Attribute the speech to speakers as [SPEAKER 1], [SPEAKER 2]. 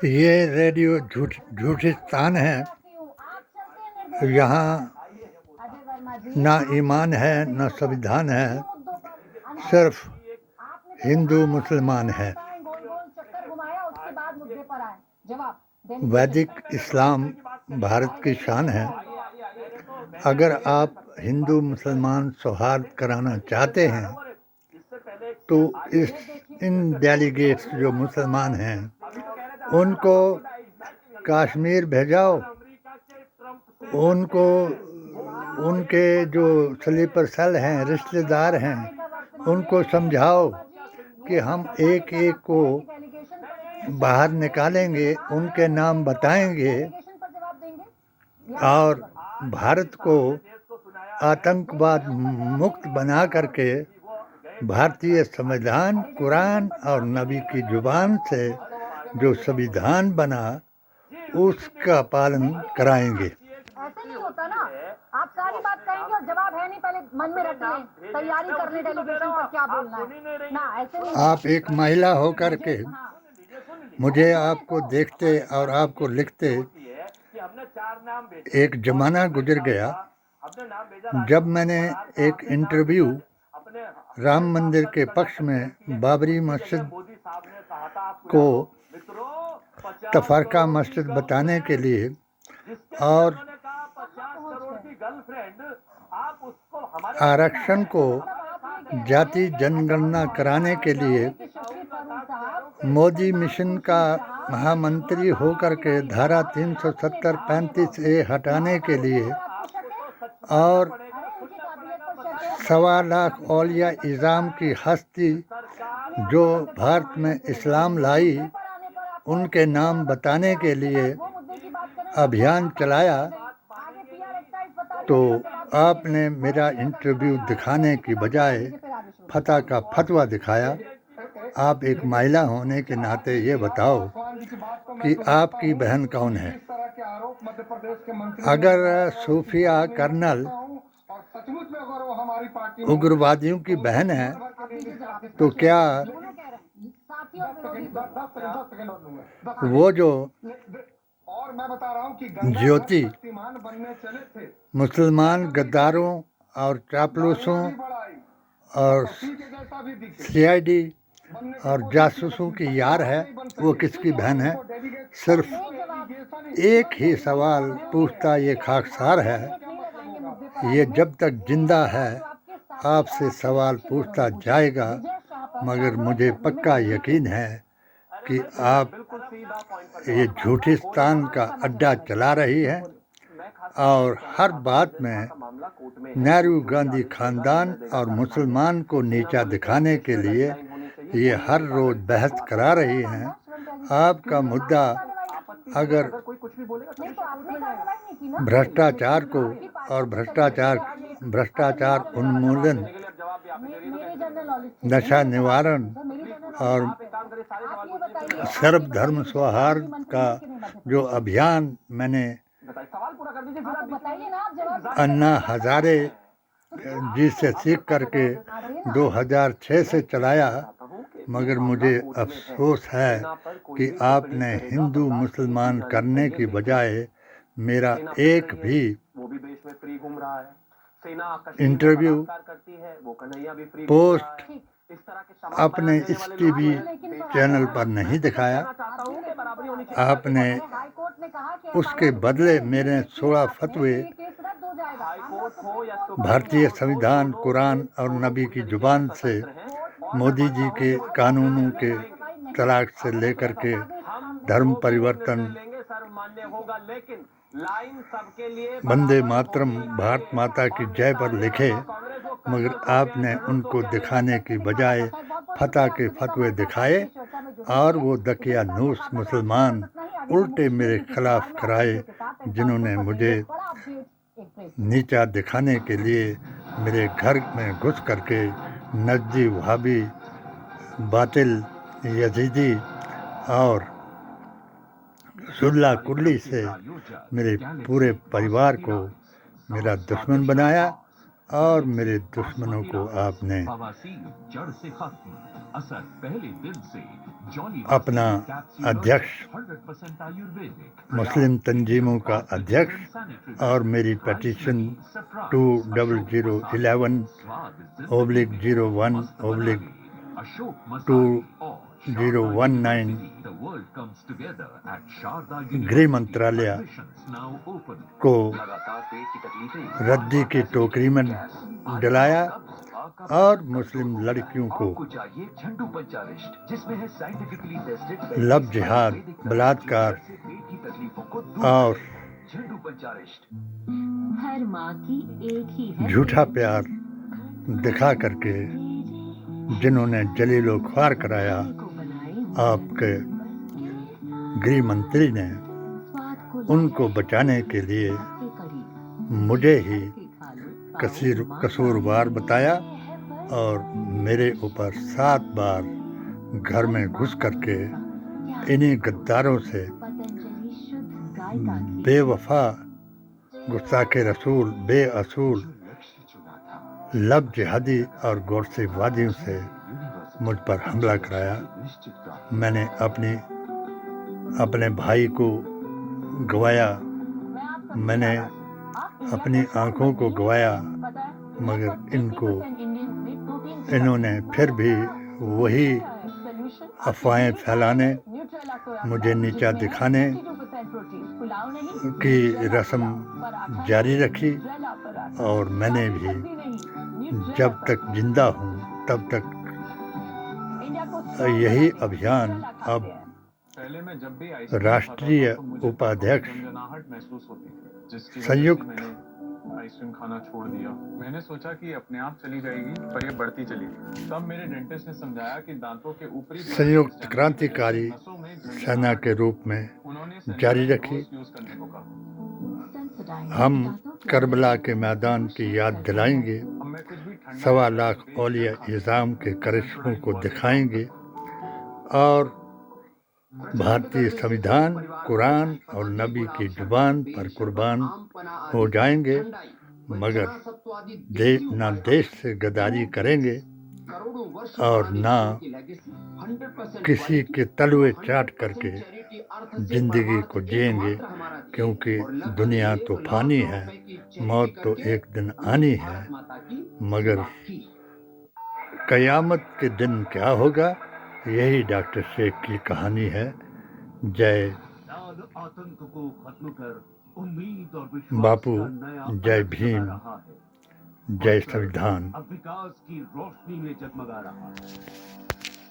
[SPEAKER 1] ये रेडियो झूठिस्तान है। यहाँ ना ईमान है न संविधान है, सिर्फ हिंदू मुसलमान है। वैदिक इस्लाम भारत की शान है। अगर आप हिंदू मुसलमान सौहार्द कराना चाहते हैं तो इन डेलीगेट्स जो मुसलमान हैं उनको कश्मीर भेजाओ, उनको उनके जो स्लीपर सेल हैं, रिश्तेदार हैं, उनको समझाओ कि हम एक एक को बाहर निकालेंगे, उनके नाम बताएंगे और भारत को आतंकवाद मुक्त बना करके भारतीय संविधान, कुरान और नबी की जुबान से जो संविधान बना उसका पालन कराएंगे।
[SPEAKER 2] ऐसे नहीं होता ना, आप सारी बात कहेंगे और जवाब है नहीं, पहले मन में रख लें, तैयारी कर लें डेलीगेशन पर क्या बोलना है ना, ऐसे नहीं।
[SPEAKER 1] आप एक महिला होकर के मुझे आपको देखते और आपको लिखते एक जमाना गुजर गया जब मैंने एक इंटरव्यू राम मंदिर के पक्ष में बाबरी मस्जिद को तफरका मस्जिद बताने के लिए और आरक्षण को जाति जनगणना कराने के लिए मोदी मिशन का महामंत्री होकर के धारा 370-35A हटाने के लिए और 1.25 लाख औलिया इज़ाम की हस्ती जो भारत में इस्लाम लाई उनके नाम बताने के लिए अभियान चलाया, तो आपने मेरा इंटरव्यू दिखाने की बजाय फतह का फतवा दिखाया। आप एक महिला होने के नाते ये बताओ कि आपकी बहन कौन है? अगर सूफिया कर्नल उग्रवादियों की बहन है तो क्या वो जो ज्योति मुसलमान गद्दारों और चापलूसों और CID और जासूसों की यार है, वो किसकी बहन है? सिर्फ एक ही सवाल पूछता ये खाकसार है, ये जब तक जिंदा है आपसे सवाल पूछता जाएगा, मगर मुझे पक्का यकीन है कि आप ये झूठिस्तान का अड्डा चला रही है और हर बात में नेहरू गांधी खानदान और मुसलमान को नीचा दिखाने के लिए ये हर रोज बहस करा रही हैं। आपका मुद्दा अगर भ्रष्टाचार को और भ्रष्टाचार उन्मूलन, नशा निवारण और सर्वधर्म सौहार्द का जो अभियान मैंने अन्ना हजारे जी से सीख करके 2006 से चलाया, मगर मुझे अफसोस है कि आपने हिंदू मुसलमान करने की बजाय मेरा एक भी इंटरव्यू, पोस्ट अपने इस TV चैनल पर नहीं दिखाया। आपने उसके बदले मेरे 16 फतवे भारतीय संविधान, कुरान और नबी की जुबान से, मोदी जी के कानूनों के तलाक से लेकर के धर्म परिवर्तन, वंदे मातरम, भारत माता की जय पर लिखे, मगर आपने उनको दिखाने की बजाय फतह के फतवे दिखाए और वो दकियानूस मुसलमान उल्टे मेरे खिलाफ कराए, जिन्होंने मुझे नीचा दिखाने के लिए मेरे घर में घुस करके नजदी, वहाबी, बातिल, यजीदी और सुल्ला कुल्ली से मेरे पूरे परिवार को मेरा दुश्मन बनाया और मेरे दुश्मनों को आपने
[SPEAKER 3] जड़ से खत्म असर पहले दिन से
[SPEAKER 1] अपना अध्यक्ष, मुस्लिम तंजीमों का अध्यक्ष और मेरी पटिशन 20011/2019 गृह मंत्रालय को रद्दी की टोकरी में डलाया और मुस्लिम लड़कियों को लव जिहाद, बलात्कार और
[SPEAKER 4] हर माँ की एक ही है
[SPEAKER 1] झूठा प्यार दिखा करके जिन्होंने जलीलो ख्वार कराया, आपके गृह मंत्री ने उनको बचाने के लिए मुझे ही कसूरवार बताया और मेरे ऊपर 7 बार घर में घुस करके इन्हीं गद्दारों से बेवफा, गुस्ताखे रसूल, बेअसूल, लब जिहादी और गोरसेवादियों से मुझ पर हमला कराया। मैंने अपने भाई को गवाया, मैंने अपनी आँखों को गवाया, मगर इन्होंने फिर भी वही अफवाहें फैलाने, मुझे नीचा दिखाने की रस्म जारी रखी और मैंने भी जब तक जिंदा हूँ तब तक यही अभियान अब राष्ट्रीय उपाध्यक्ष संयुक्त
[SPEAKER 5] आइसक्रीम खाना छोड़ दिया। मैंने सोचा कि अपने आप चली जाएगी, पर ये बढ़ती चली गई। तब मेरे डेंटिस्ट ने समझाया कि दांतों के ऊपरी
[SPEAKER 1] संयुक्त क्रांतिकारी सेना के रूप में जारी रखी। हम करबला के मैदान की याद दिलाएंगे, 1.25 लाख औलिया इज़ाम के करिश्मों को दिखाएंगे और भारतीय संविधान, कुरान और नबी की जुबान पर कुर्बान हो जाएंगे, मगर ना देश से गद्दारी करेंगे और ना किसी के तलवे चाट करके जिंदगी को जिएंगे, क्योंकि दुनिया तो फानी है, मौत तो एक दिन आनी है, मगर कयामत के दिन क्या होगा, यही डॉक्टर शेख की कहानी है। जय बापू, जय भीम, जय संविधान।
[SPEAKER 3] अब विकास की रोशनी में जगमगा रहा है।